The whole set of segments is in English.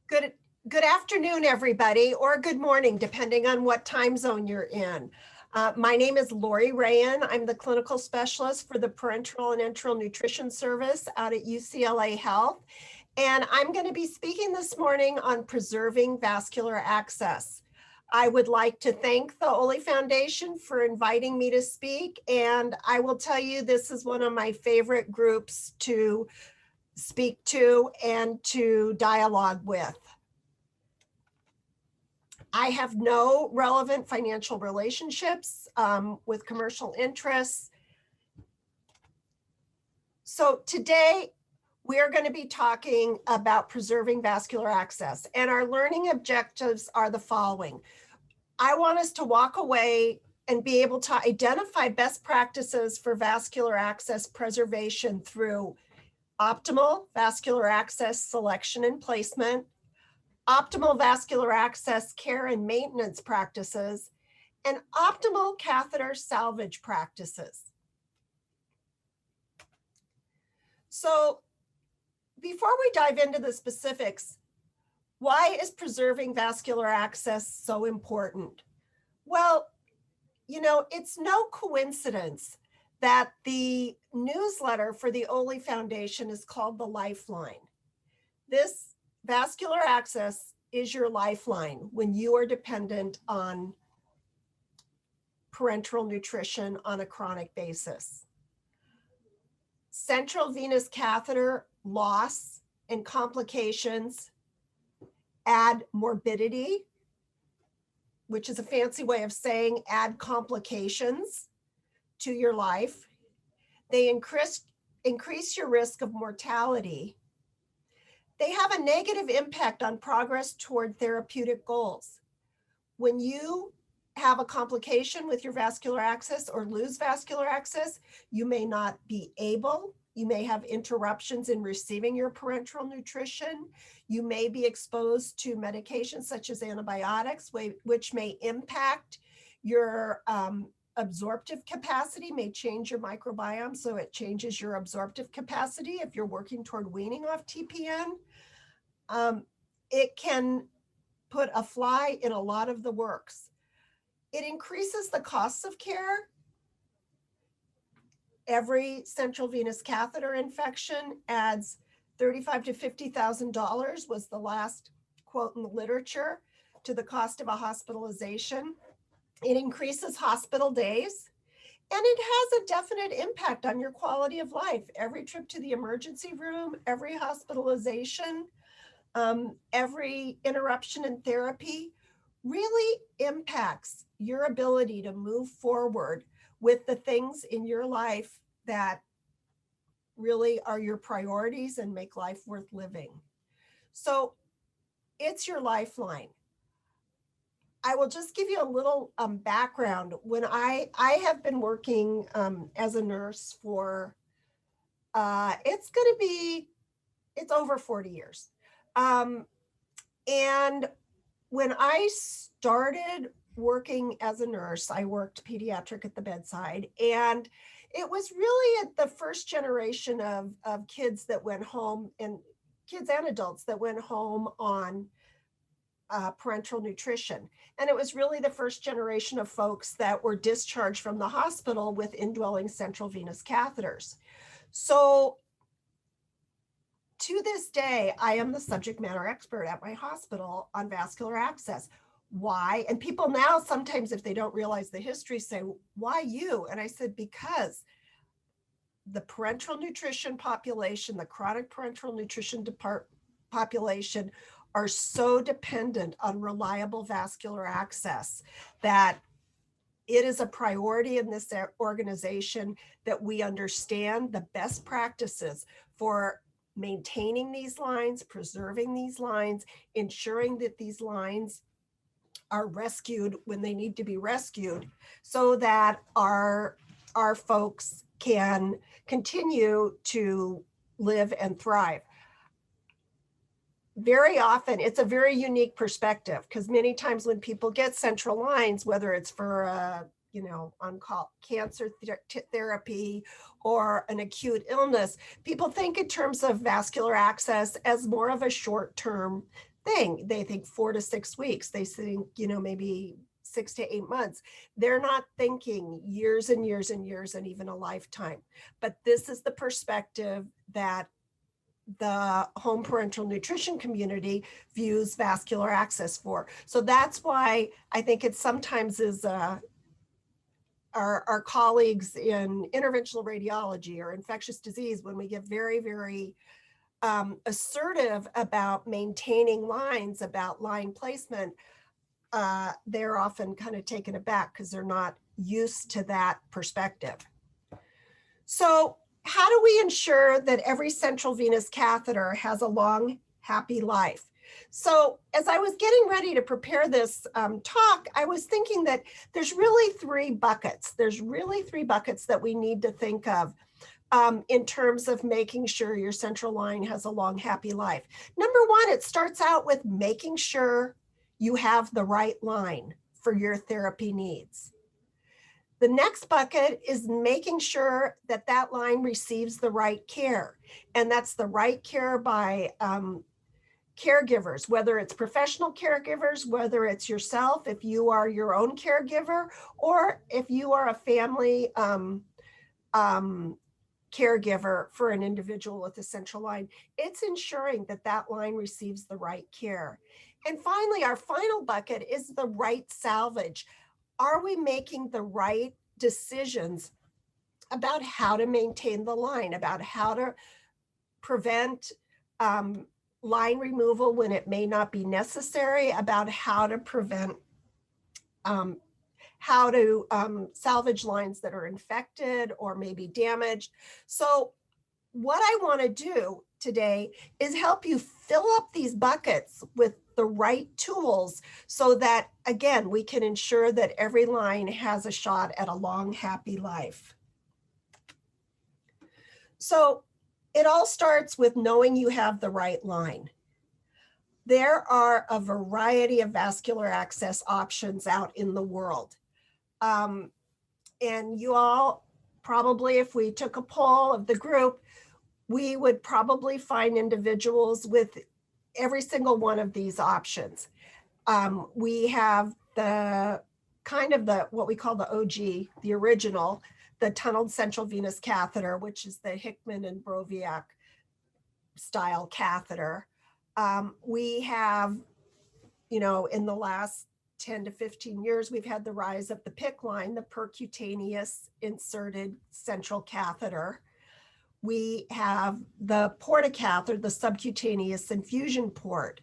Good, good afternoon, everybody, or good morning, depending on what time zone you're in. My name is Laurie Reyen. I'm the clinical specialist for the Parenteral and Enteral Nutrition Service out at UCLA Health. And I'm going to be speaking this morning on preserving vascular access. I would like to thank the Oley Foundation for inviting me to speak. And I will tell you, this is one of my favorite groups to speak to and to dialogue with. I have no relevant financial relationships with commercial interests. So today we are going to be talking about preserving vascular access, and our learning objectives are the following. I want us to walk away and be able to identify best practices for vascular access preservation through optimal vascular access selection and placement, optimal vascular access care and maintenance practices, and optimal catheter salvage practices. So before we dive into the specifics, why is preserving vascular access so important? Well, you know, it's no coincidence that the newsletter for the Oley Foundation is called the Lifeline. This vascular access is your lifeline when you are dependent on parenteral nutrition on a chronic basis. Central venous catheter loss and complications add morbidity, which is a fancy way of saying add complications to your life. They increase your risk of mortality. They have a negative impact on progress toward therapeutic goals. When you have a complication with your vascular access or lose vascular access, you may not be able, you may have interruptions in receiving your parenteral nutrition. You may be exposed to medications such as antibiotics, which may impact your absorptive capacity, may change your microbiome, so it changes your absorptive capacity if you're working toward weaning off TPN. It can put a fly in a lot of the works. It increases the costs of care. Every central venous catheter infection adds $35,000 to $50,000 was the last quote in the literature to the cost of a hospitalization. It increases hospital days, and it has a definite impact on your quality of life. Every trip to the emergency room, every hospitalization, every interruption in therapy really impacts your ability to move forward with the things in your life that really are your priorities and make life worth living. So it's your lifeline. I will just give you a little background. When I have been working as a nurse for, it's over 40 years. And when I started working as a nurse, I worked pediatric at the bedside, and it was really at the first generation of kids that went home, and kids and adults that went home on parenteral nutrition. And it was really the first generation of folks that were discharged from the hospital with indwelling central venous catheters. So to this day, I am the subject matter expert at my hospital on vascular access. Why? And people now, sometimes if they don't realize the history, say, why you? And I said, because the parenteral nutrition population, the chronic parenteral nutrition population are so dependent on reliable vascular access that it is a priority in this organization that we understand the best practices for maintaining these lines, preserving these lines, ensuring that these lines are rescued when they need to be rescued, so that our folks can continue to live and thrive. Very often, it's a very unique perspective, because many times when people get central lines, whether it's for on cancer therapy or an acute illness, people think in terms of vascular access as more of a short-term thing. They think 4 to 6 weeks. They think, maybe 6 to 8 months. They're not thinking years and years and years and even a lifetime. But this is the perspective that the home parental nutrition community views vascular access for. So that's why I think it sometimes is our colleagues in interventional radiology or infectious disease, when we get very, very assertive about maintaining lines, about line placement, they're often kind of taken aback because they're not used to that perspective. So how do we ensure that every central venous catheter has a long, happy life? So as I was getting ready to prepare this talk, I was thinking that there's really 3 buckets. There's really 3 buckets that we need to think of in terms of making sure your central line has a long, happy life. Number 1, it starts out with making sure you have the right line for your therapy needs. The next bucket is making sure that that line receives the right care. And that's the right care by caregivers, whether it's professional caregivers, whether it's yourself, if you are your own caregiver, or if you are a family caregiver for an individual with a central line. It's ensuring that that line receives the right care. And finally, our final bucket is the right salvage. Are we making the right decisions about how to maintain the line, about how to prevent line removal when it may not be necessary, about how to prevent, salvage lines that are infected or maybe damaged. So what I want to do today is help you fill up these buckets with the right tools so that, again, we can ensure that every line has a shot at a long, happy life. So it all starts with knowing you have the right line. There are a variety of vascular access options out in the world. And you all probably, if we took a poll of the group, we would probably find individuals with every single one of these options. We have the what we call the OG, the original, the tunneled central venous catheter, which is the Hickman and Broviac style catheter. We have, in the last 10 to 15 years, we've had the rise of the PICC line, the percutaneous inserted central catheter. We have the Portacath, or the subcutaneous infusion port.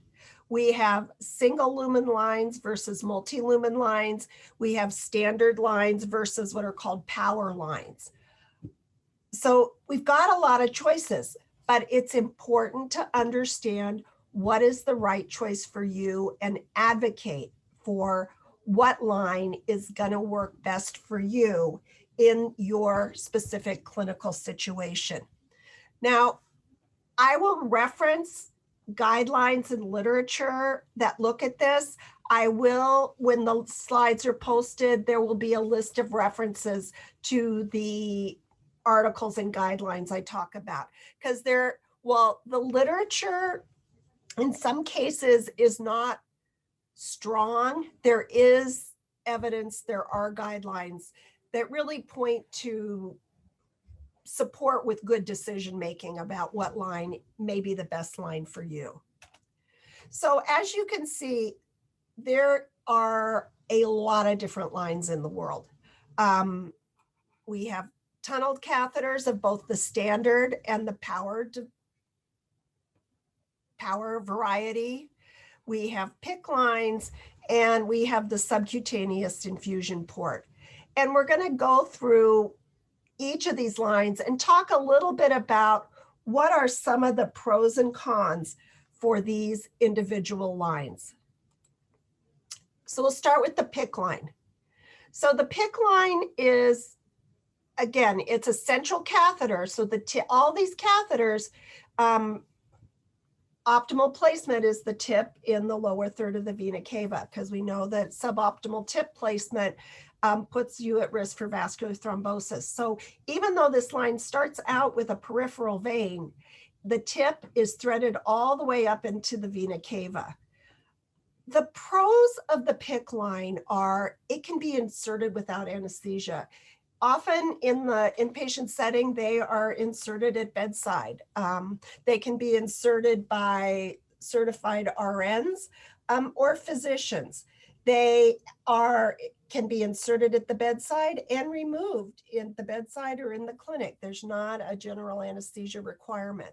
We have single lumen lines versus multi-lumen lines. We have standard lines versus what are called power lines. So we've got a lot of choices, but it's important to understand what is the right choice for you and advocate for what line is going to work best for you in your specific clinical situation. Now, I will reference guidelines and literature that look at this. I will, when the slides are posted, there will be a list of references to the articles and guidelines I talk about, because the literature in some cases is not strong. There is evidence, there are guidelines that really point to support with good decision-making about what line may be the best line for you. So as you can see, there are a lot of different lines in the world. We have tunneled catheters of both the standard and the power variety. We have PICC lines, and we have the subcutaneous infusion port. And we're going to go through each of these lines and talk a little bit about what are some of the pros and cons for these individual lines. So we'll start with the PICC line. So the PICC line is, again, it's a central catheter. So all these catheters, optimal placement is the tip in the lower third of the vena cava, because we know that suboptimal tip placement puts you at risk for vascular thrombosis. So even though this line starts out with a peripheral vein, the tip is threaded all the way up into the vena cava. The pros of the PICC line are it can be inserted without anesthesia. Often in the inpatient setting, they are inserted at bedside. They can be inserted by certified RNs or physicians. They can be inserted at the bedside and removed in the bedside or in the clinic. There's not a general anesthesia requirement.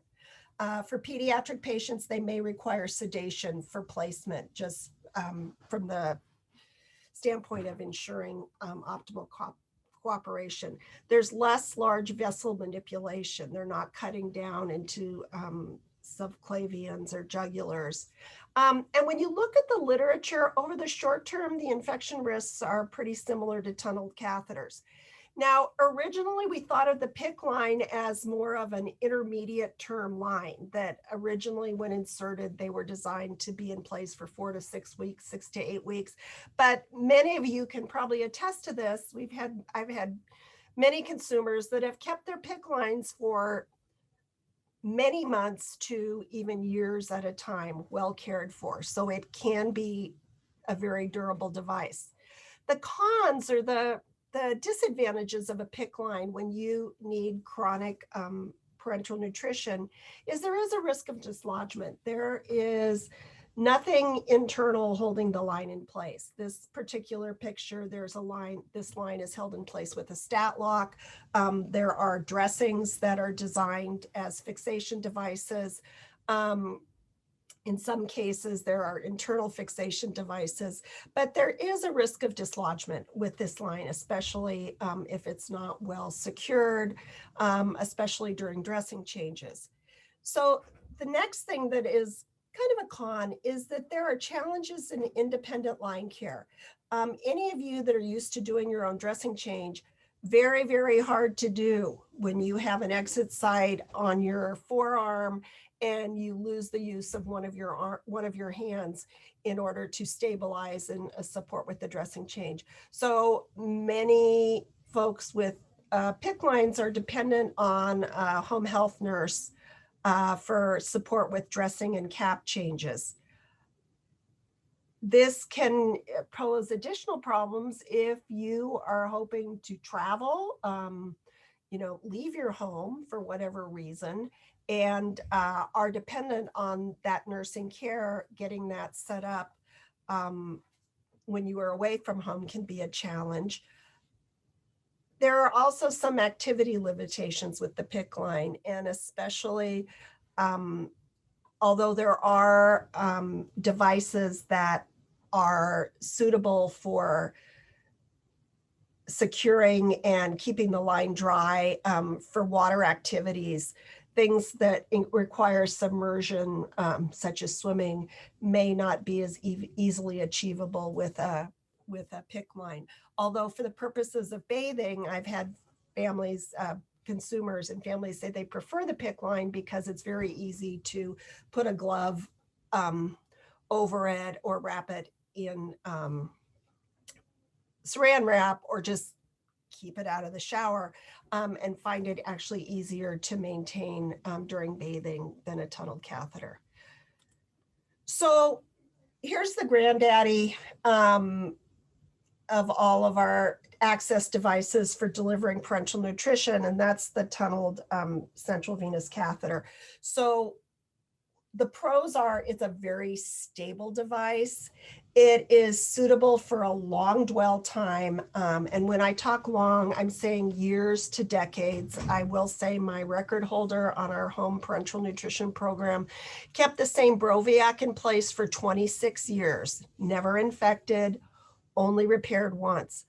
For pediatric patients, they may require sedation for placement, just from the standpoint of ensuring optimal cooperation. There's less large vessel manipulation. They're not cutting down into subclavians or jugulars. And when you look at the literature over the short term, the infection risks are pretty similar to tunneled catheters. Now, originally we thought of the PICC line as more of an intermediate term line that originally when inserted, they were designed to be in place for 4 to 6 weeks, 6 to 8 weeks. But many of you can probably attest to this. I've had many consumers that have kept their PICC lines for many months to even years at a time, well cared for. So it can be a very durable device. The cons or the disadvantages of a PICC line when you need chronic parenteral nutrition is there is a risk of dislodgement. There is nothing internal holding the line in place. This particular picture, there's a line, this line is held in place with a stat lock. There are dressings that are designed as fixation devices. In some cases, there are internal fixation devices, but there is a risk of dislodgement with this line, especially if it's not well secured, especially during dressing changes. So the next thing that is kind of a con is that there are challenges in independent line care. Any of you that are used to doing your own dressing change, very, very hard to do when you have an exit site on your forearm and you lose the use of one of your hands in order to stabilize and support with the dressing change. So many folks with PICC lines are dependent on a home health nurse for support with dressing and cap changes. This can pose additional problems if you are hoping to travel, leave your home for whatever reason, and are dependent on that nursing care. Getting that set up when you are away from home can be a challenge. There are also some activity limitations with the PICC line, and especially although there are devices that are suitable for securing and keeping the line dry for water activities, things that require submersion, such as swimming, may not be as easily achievable with a PICC line. Although for the purposes of bathing, I've had families, consumers and families say they prefer the PICC line because it's very easy to put a glove over it or wrap it in saran wrap or just keep it out of the shower, and find it actually easier to maintain during bathing than a tunneled catheter. So here's the granddaddy of all of our access devices for delivering parenteral nutrition, and that's the tunneled central venous catheter. So the pros are it's a very stable device. It is suitable for a long dwell time. And when I talk long, I'm saying years to decades. I will say my record holder on our home parenteral nutrition program kept the same Broviac in place for 26 years, never infected, only repaired once.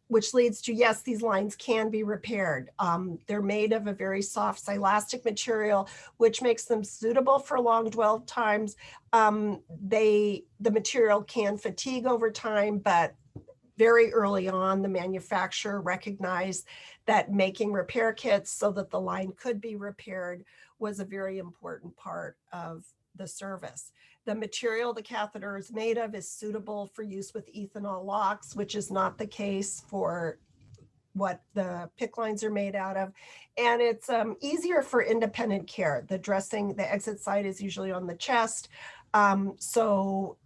Which leads to, yes, these lines can be repaired. They're made of a very soft silastic material, which makes them suitable for long dwell times. The material can fatigue over time, but very early on, the manufacturer recognized that making repair kits so that the line could be repaired was a very important part of the service. The material the catheter is made of is suitable for use with ethanol locks, which is not the case for what the PICC lines are made out of. And it's easier for independent care. The dressing, the exit site is usually on the chest. So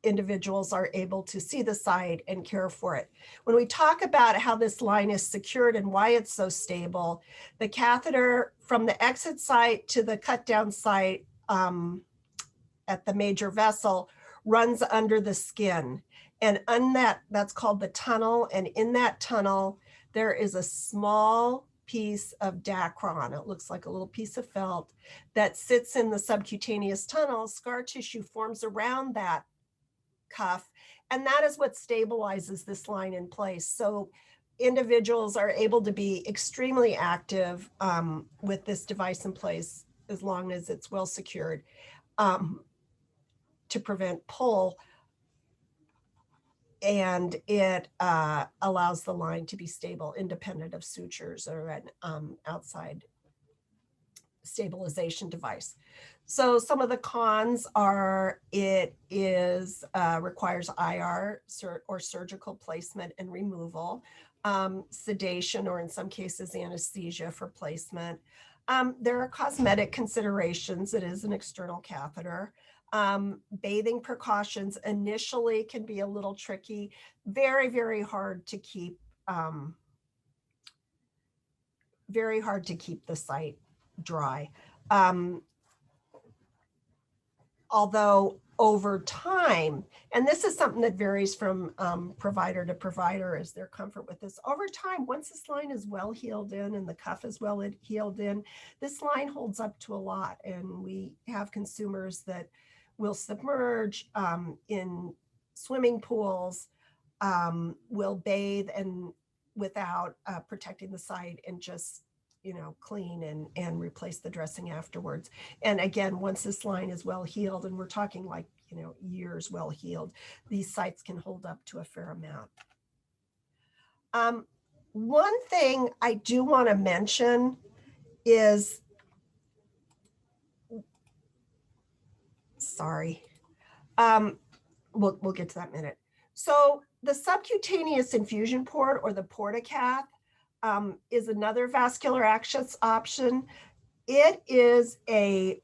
individuals are able to see the site and care for it. When we talk about how this line is secured and why it's so stable, the catheter from the exit site to the cut down site at the major vessel runs under the skin. And on that's called the tunnel. And in that tunnel, there is a small piece of Dacron. It looks like a little piece of felt that sits in the subcutaneous tunnel. Scar tissue forms around that cuff, and that is what stabilizes this line in place. So individuals are able to be extremely active with this device in place as long as it's well secured to prevent pull, and it allows the line to be stable independent of sutures or an outside stabilization device. So some of the cons are it is requires IR or surgical placement and removal, sedation, or in some cases anesthesia for placement. There are cosmetic considerations. It is an external catheter. Bathing precautions initially can be a little tricky, very, very hard to keep the site dry. Although over time, and this is something that varies from provider to provider as their comfort with this, over time, once this line is well healed in and the cuff is well healed in, this line holds up to a lot. And we have consumers that will submerge in swimming pools, will bathe and without protecting the site and just clean and replace the dressing afterwards. And again, once this line is well healed, and we're talking like, years well healed, these sites can hold up to a fair amount. One thing I do want to mention is, we'll get to that in a minute. So the subcutaneous infusion port, or the Portacath, is another vascular access option. It is a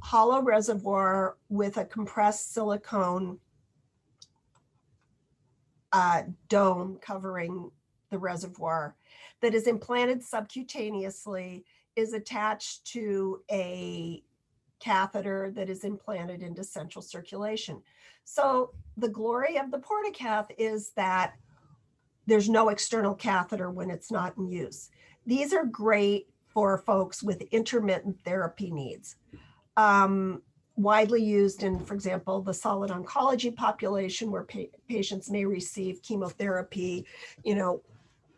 hollow reservoir with a compressed silicone dome covering the reservoir that is implanted subcutaneously, is attached to a catheter that is implanted into central circulation. So the glory of the Portacath is that there's no external catheter when it's not in use. These are great for folks with intermittent therapy needs. Widely used in, for example, the solid oncology population, where patients may receive chemotherapy,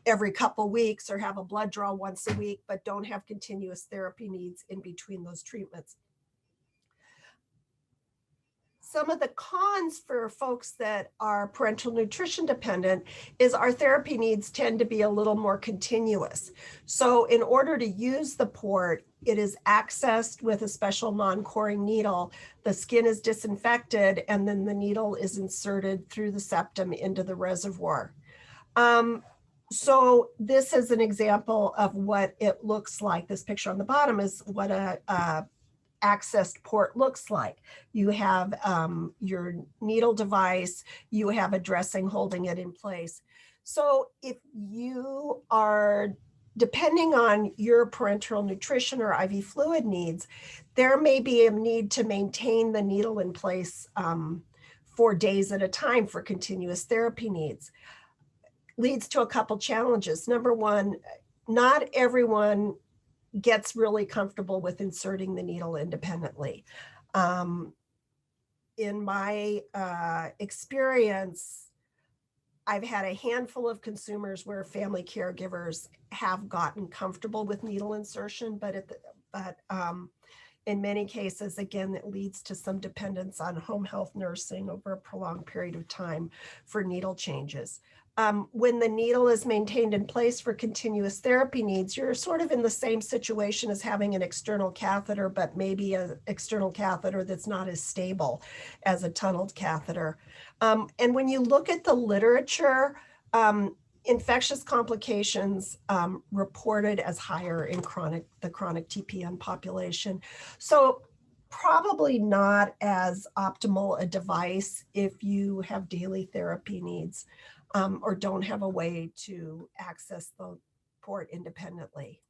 every couple weeks, or have a blood draw once a week, but don't have continuous therapy needs in between those treatments. Some of the cons for folks that are parenteral nutrition dependent is our therapy needs tend to be a little more continuous. So in order to use the port, it is accessed with a special non-coring needle. The skin is disinfected, and then the needle is inserted through the septum into the reservoir. So this is an example of what it looks like. This picture on the bottom is what a accessed port looks like. You have your needle device, you have a dressing holding it in place. So if you are, depending on your parenteral nutrition or IV fluid needs, there may be a need to maintain the needle in place for days at a time for continuous therapy needs. Leads to a couple challenges. Number one, not everyone gets really comfortable with inserting the needle independently. In my experience, I've had a handful of consumers where family caregivers have gotten comfortable with needle insertion, but in many cases, again, it leads to some dependence on home health nursing over a prolonged period of time for needle changes. When the needle is maintained in place for continuous therapy needs, you're sort of in the same situation as having an external catheter, but maybe an external catheter that's not as stable as a tunneled catheter. And when you look at the literature, infectious complications reported as higher in the chronic TPN population. So probably not as optimal a device if you have daily therapy needs or don't have a way to access the port independently.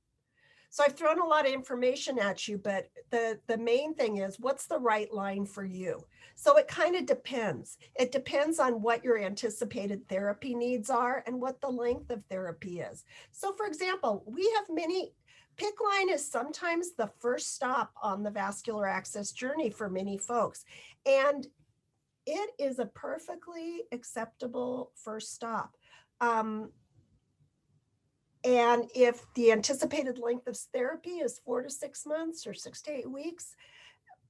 So I've thrown a lot of information at you, but the main thing is, what's the right line for you? So it kind of depends. It depends on what your anticipated therapy needs are and what the length of therapy is. So for example, we have many, PICC Line is sometimes the first stop on the vascular access journey for many folks. And it is a perfectly acceptable first stop. And if the anticipated length of therapy is 4 to 6 months or 6 to 8 weeks,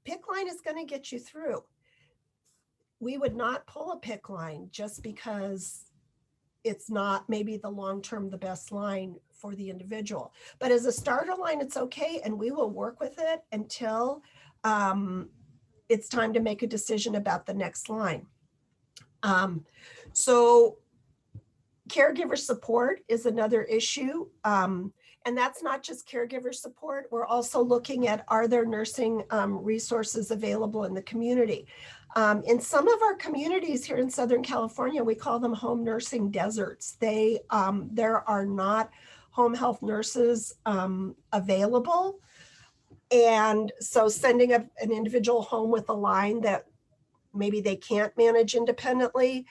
PICC Line is going to get you through. We would not pull a PICC Line just because it's not maybe the long-term the best line for the individual. But as a starter line, it's okay, and we will work with it until it's time to make a decision about the next line. So caregiver support is another issue. And that's not just caregiver support. We're also looking at, are there nursing resources available in the community? In some of our communities here in Southern California, we call them home nursing deserts. There are not home health nurses available. And so sending an individual home with a line that maybe they can't manage independently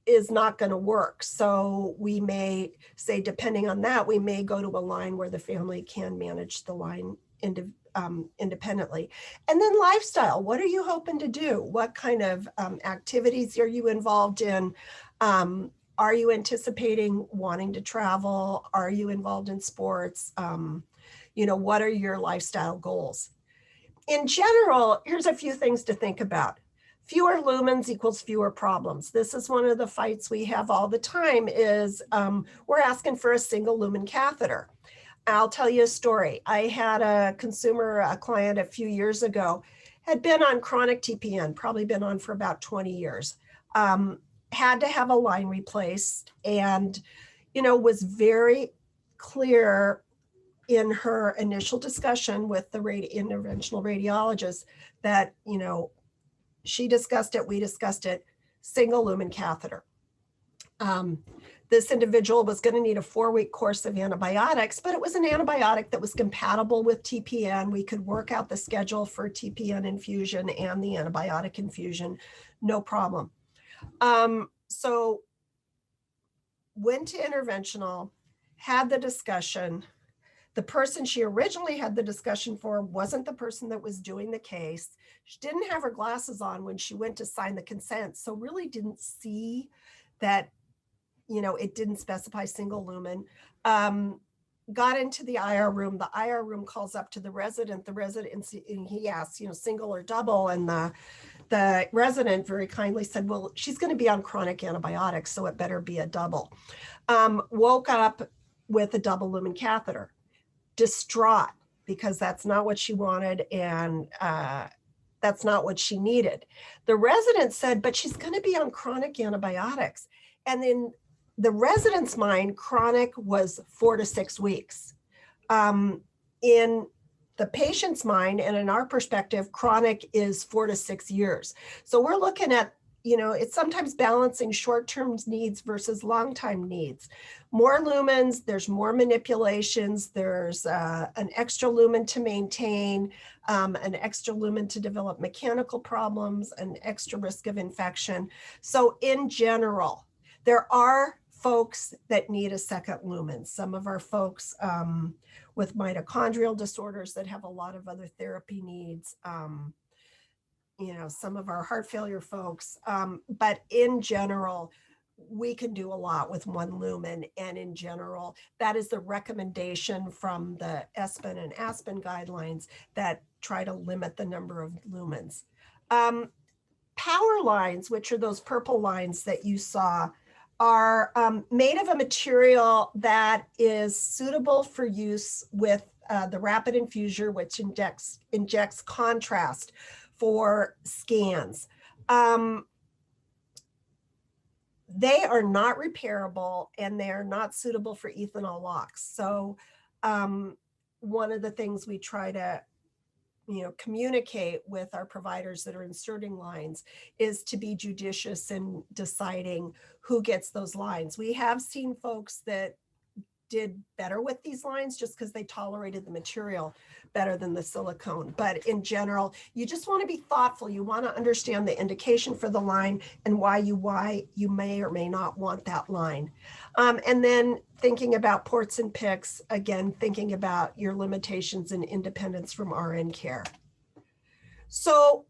is not going to work. So we may say, depending on that, we may go to a line where the family can manage the line independently. And then lifestyle, what are you hoping to do? What kind of activities are you involved in? Are you anticipating wanting to travel? Are you involved in sports? What are your lifestyle goals? In general, here's a few things to think about. Fewer lumens equals fewer problems. This is one of the fights we have all the time is we're asking for a single lumen catheter. I'll tell you a story. I had a client a few years ago, had been on chronic TPN, probably been on for about 20 years, had to have a line replaced and, was very clear in her initial discussion with the interventional radiologist that, she discussed it, we discussed it, single lumen catheter. This individual was going to need a 4-week course of antibiotics, but it was an antibiotic that was compatible with TPN. We could work out the schedule for TPN infusion and the antibiotic infusion, no problem. So went to interventional, had the discussion. The person she originally had the discussion for wasn't the person that was doing the case. She didn't have her glasses on when she went to sign the consent, so really didn't see that, it didn't specify single lumen. Got into the IR room. The IR room calls up to the resident. And he asks, single or double, and the resident very kindly said, well, she's going to be on chronic antibiotics, so it better be a double. Woke up with a double lumen catheter. Distraught because that's not what she wanted and that's not what she needed. The resident said, but she's going to be on chronic antibiotics. And in the resident's mind, chronic was 4 to 6 weeks. In the patient's mind and in our perspective, chronic is 4 to 6 years. So we're looking at, it's sometimes balancing short-term needs versus long-time needs. More lumens, there's more manipulations, there's an extra lumen to maintain, an extra lumen to develop mechanical problems, an extra risk of infection. So in general, there are folks that need a second lumen. Some of our folks with mitochondrial disorders that have a lot of other therapy needs, some of our heart failure folks, but in general, we can do a lot with 1 lumen. And in general, that is the recommendation from the ESPN and ASPEN guidelines that try to limit the number of lumens. Power lines, which are those purple lines that you saw, are made of a material that is suitable for use with the rapid infuser, which injects contrast for scans. They are not repairable and they are not suitable for ethanol locks. So one of the things we try to communicate with our providers that are inserting lines is to be judicious in deciding who gets those lines. We have seen folks that did better with these lines just because they tolerated the material better than the silicone. But in general, you just want to be thoughtful. You want to understand the indication for the line and why you may or may not want that line. And then thinking about ports and PICCs, again, thinking about your limitations and independence from RN care. So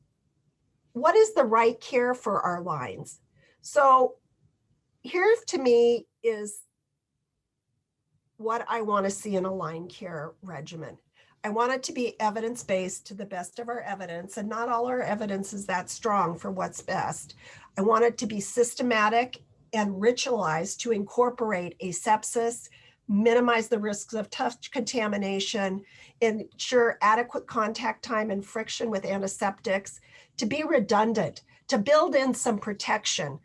what is the right care for our lines? So here to me is what I want to see in a line care regimen. I want it to be evidence-based to the best of our evidence, and not all our evidence is that strong for what's best. I want it to be systematic and ritualized to incorporate asepsis, minimize the risks of touch contamination, ensure adequate contact time and friction with antiseptics, to be redundant, to build in some protection.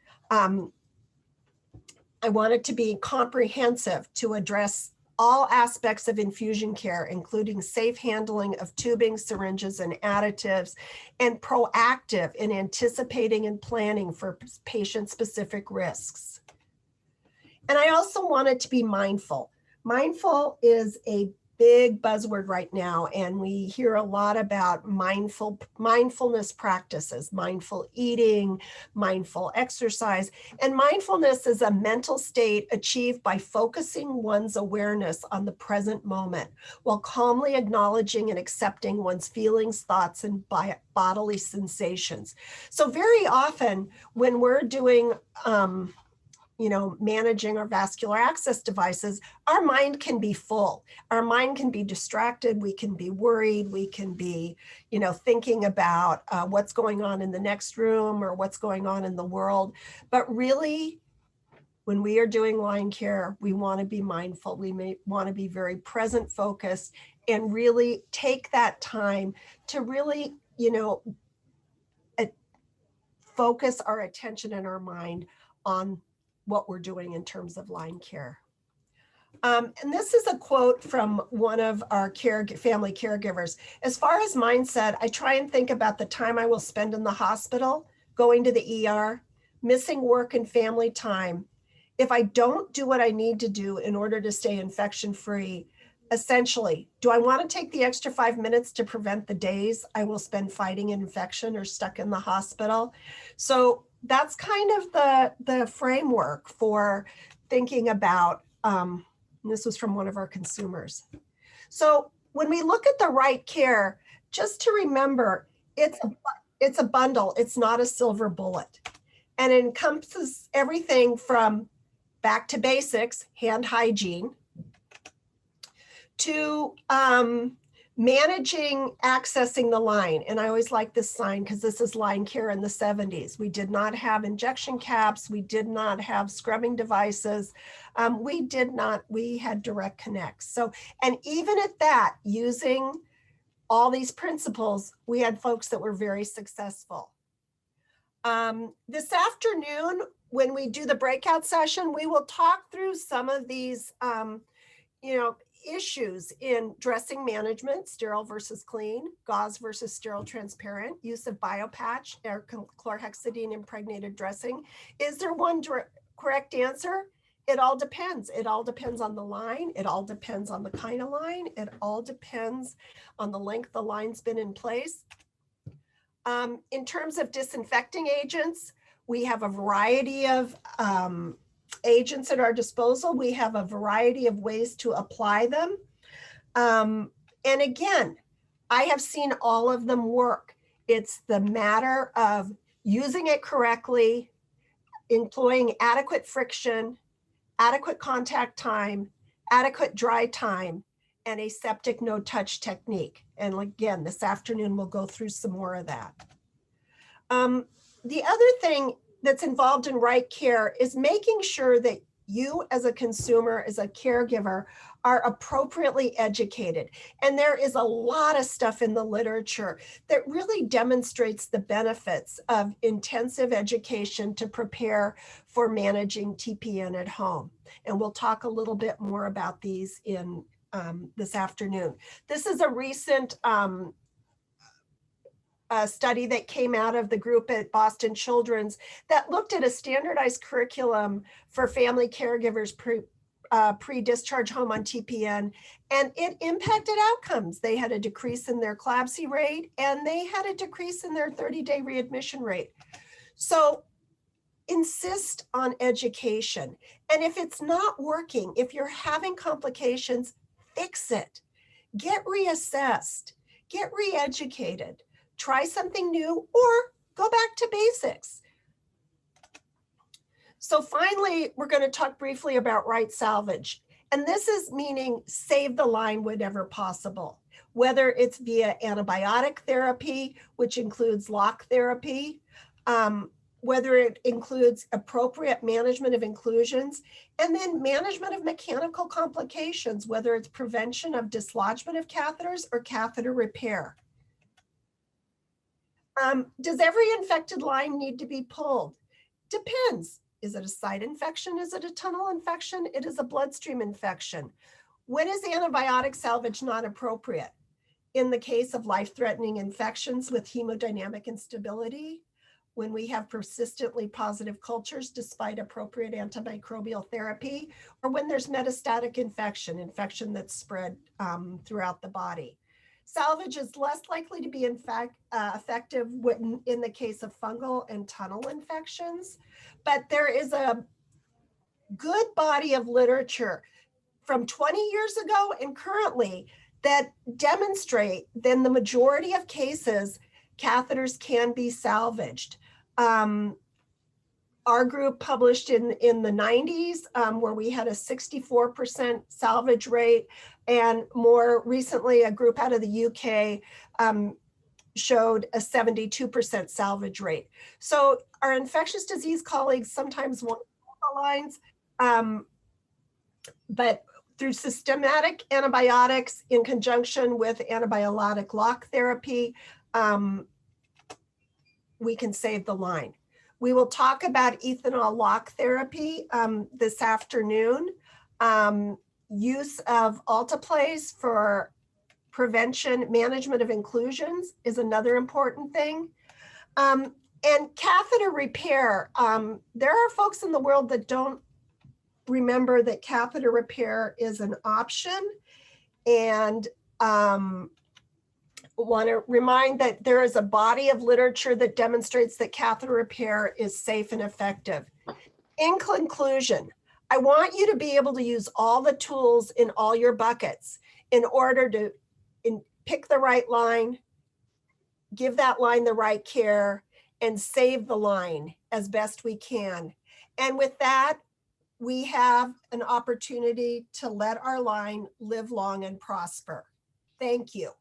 I want it to be comprehensive to address all aspects of infusion care, including safe handling of tubing, syringes, and additives, and proactive in anticipating and planning for patient-specific risks. And I also want it to be mindful. Mindful is a big buzzword right now, and we hear a lot about mindfulness practices, mindful eating, mindful exercise. And mindfulness is a mental state achieved by focusing one's awareness on the present moment while calmly acknowledging and accepting one's feelings, thoughts, and bodily sensations. So very often when we're doing managing our vascular access devices, our mind can be full. Our mind can be distracted. We can be worried. We can be, thinking about what's going on in the next room or what's going on in the world. But really, when we are doing line care, we want to be mindful. We may want to be very present focused and really take that time to really, focus our attention and our mind on what we're doing in terms of line care. And this is a quote from one of our family caregivers. As far as mindset, I try and think about the time I will spend in the hospital, going to the ER, missing work and family time. If I don't do what I need to do in order to stay infection-free, essentially, do I want to take the extra 5 minutes to prevent the days I will spend fighting an infection or stuck in the hospital? So that's kind of the framework for thinking about, this was from one of our consumers. So when we look at the right care, just to remember, it's a bundle, it's not a silver bullet. And it encompasses everything from back to basics, hand hygiene, to managing accessing the line. And I always like this sign because this is line care in the 70s. We did not have injection caps. We did not have scrubbing devices. We had direct connects. So, and even at that, using all these principles, we had folks that were very successful. This afternoon, when we do the breakout session, we will talk through some of these, issues in dressing management, sterile versus clean, gauze versus sterile transparent, use of biopatch or chlorhexidine impregnated dressing. Is there one correct answer? It all depends. It all depends on the line. It all depends on the kind of line. It all depends on the length the line's been in place. In terms of disinfecting agents, we have a variety of agents at our disposal. We have a variety of ways to apply them. And again, I have seen all of them work. It's the matter of using it correctly, employing adequate friction, adequate contact time, adequate dry time, and aseptic no-touch technique. And again, this afternoon, we'll go through some more of that. The other thing that's involved in right care is making sure that you as a consumer, as a caregiver, are appropriately educated. And there is a lot of stuff in the literature that really demonstrates the benefits of intensive education to prepare for managing TPN at home. And we'll talk a little bit more about these in this afternoon. This is a recent a study that came out of the group at Boston Children's that looked at a standardized curriculum for family caregivers pre-discharge home on TPN, and it impacted outcomes. They had a decrease in their CLABSI rate, and they had a decrease in their 30-day readmission rate. So insist on education. And if it's not working, if you're having complications, fix it. Get reassessed, get re-educated, try something new, or go back to basics. So finally, we're going to talk briefly about right salvage. And this is meaning save the line whenever possible, whether it's via antibiotic therapy, which includes lock therapy, whether it includes appropriate management of inclusions, and then management of mechanical complications, whether it's prevention of dislodgement of catheters or catheter repair. Does every infected line need to be pulled? Depends. Is it a site infection? Is it a tunnel infection? It is a bloodstream infection. When is antibiotic salvage not appropriate? In the case of life-threatening infections with hemodynamic instability, when we have persistently positive cultures despite appropriate antimicrobial therapy, or when there's metastatic infection that's spread throughout the body. Salvage is less likely to be effective in the case of fungal and tunnel infections, but there is a good body of literature from 20 years ago and currently that demonstrate that in the majority of cases, catheters can be salvaged. Our group published in the 90s where we had a 64% salvage rate, and more recently a group out of the UK showed a 72% salvage rate. So our infectious disease colleagues sometimes want lines, but through systematic antibiotics in conjunction with antibiotic lock therapy, we can save the line. We will talk about ethanol lock therapy this afternoon. Use of alteplase for prevention, management of inclusions is another important thing. And catheter repair. There are folks in the world that don't remember that catheter repair is an option, and want to remind that there is a body of literature that demonstrates that catheter repair is safe and effective. In conclusion, I want you to be able to use all the tools in all your buckets in order to pick the right line, give that line the right care, and save the line as best we can. And with that, we have an opportunity to let our line live long and prosper. Thank you.